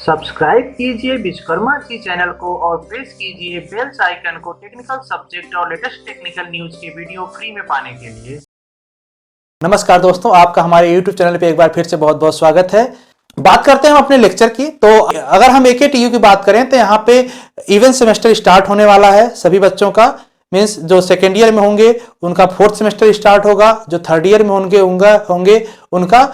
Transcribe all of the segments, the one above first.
Subscribe कीजिए Vishwakarma ji channel को और प्रेस कीजिए बेल आइकन को टेक्निकल सब्जेक्ट और लेटेस्ट टेक्निकल न्यूज के वीडियो फ्री में पाने के लिए। नमस्कार दोस्तों, आपका हमारे YouTube चैनल पे एक बार फिर से बहुत बहुत स्वागत है। बात करते हैं हम अपने लेक्चर की। तो अगर हम AKTU की बात करें तो यहाँ पे इवेंट सेमेस्टर स्टार्ट होने वाला है सभी बच्चों का। मीन्स जो सेकेंड ईयर में होंगे उनका फोर्थ सेमेस्टर स्टार्ट होगा, जो थर्ड ईयर में होंगे उनका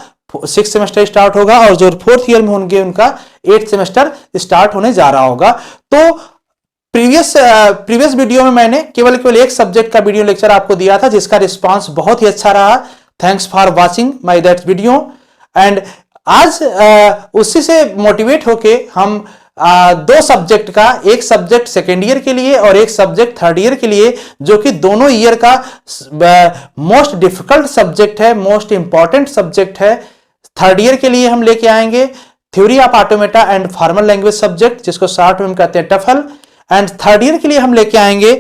सिक्स सेमेस्टर स्टार्ट होगा, और जो फोर्थ ईयर में होंगे उनका एट्थ सेमेस्टर स्टार्ट होने जा रहा होगा। तो प्रीवियस वीडियो में मैंने केवल एक सब्जेक्ट का वीडियो लेक्चर आपको दिया था, जिसका रिस्पांस बहुत ही अच्छा रहा। Thanks for watching my that video. And आज उसी से मोटिवेट होके हम दो सब्जेक्ट का, एक सब्जेक्ट सेकेंड ईयर के लिए और एक सब्जेक्ट थर्ड ईयर के लिए, जो कि दोनों ईयर का मोस्ट डिफिकल्ट सब्जेक्ट है, मोस्ट इंपॉर्टेंट सब्जेक्ट है। थर्ड ईयर के लिए हम लेके आएंगे theory of automata and formal language subject, जिसको शॉर्ट में हम कहते हैं टफल। एंड थर्ड ईयर के लिए हम लेके आएंगे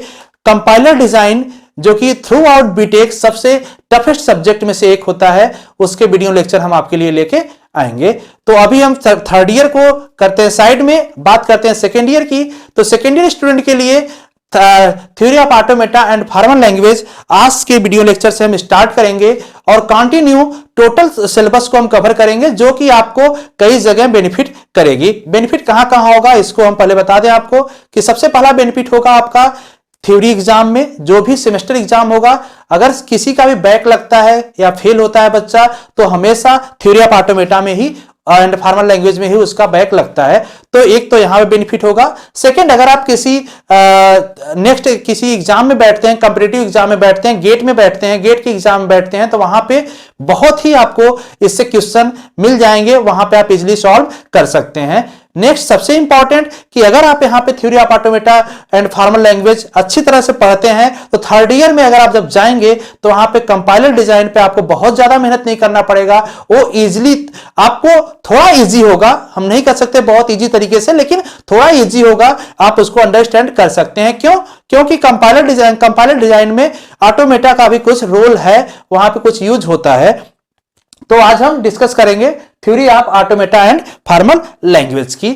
कंपाइलर डिजाइन, जो कि थ्रू आउट बीटेक सबसे टफेस्ट सब्जेक्ट में से एक होता है। उसके वीडियो लेक्चर हम आपके लिए लेके आएंगे। तो अभी हम थर्ड ईयर को करते हैं साइड में, बात करते हैं सेकेंड ईयर की। तो सेकेंड ईयर स्टूडेंट के लिए theory of automata and formal language आज के वीडियो लेक्चर से हम स्टार्ट करेंगे और कंटिन्यू टोटल सिलेबस को हम कवर करेंगे, जो कि आपको कई जगह बेनिफिट करेगी। बेनिफिट कहां कहां होगा इसको हम पहले बता दें आपको कि सबसे पहला बेनिफिट होगा आपका थ्योरी एग्जाम में, जो भी सेमेस्टर एग्जाम होगा। अगर किसी का भी बैक लगता है या फेल होता है बच्चा, तो हमेशा थ्योरी ऑफ ऑटोमेटा में ही एंड फॉर्मल लैंग्वेज में ही उसका बैक लगता है। तो एक तो यहां पे बेनिफिट होगा। सेकंड, अगर आप किसी नेक्स्ट किसी एग्जाम में बैठते हैं, कॉम्पिटिटिव एग्जाम में बैठते हैं, गेट में बैठते हैं, गेट के एग्जाम में बैठते हैं, तो वहां पे बहुत ही आपको इससे क्वेश्चन मिल जाएंगे, वहां पे आप इजिली सॉल्व कर सकते हैं। नेक्स्ट, सबसे इंपॉर्टेंट कि अगर आप यहाँ पे theory of automata and formal language अच्छी तरह से पढ़ते हैं, तो थर्ड ईयर में अगर आप जब जाएंगे तो वहां पे कंपाइलर डिजाइन पे आपको बहुत ज्यादा मेहनत नहीं करना पड़ेगा। वो इजिली आपको थोड़ा इजी होगा, हम नहीं कर सकते बहुत इजी तरीके से, लेकिन थोड़ा इजी होगा, आप उसको अंडरस्टैंड कर सकते हैं। क्यों? क्योंकि कंपाइलर डिजाइन में ऑटोमेटा का भी कुछ रोल है, वहां पे कुछ यूज होता है। तो आज हम डिस्कस करेंगे theory of automata and formal language की।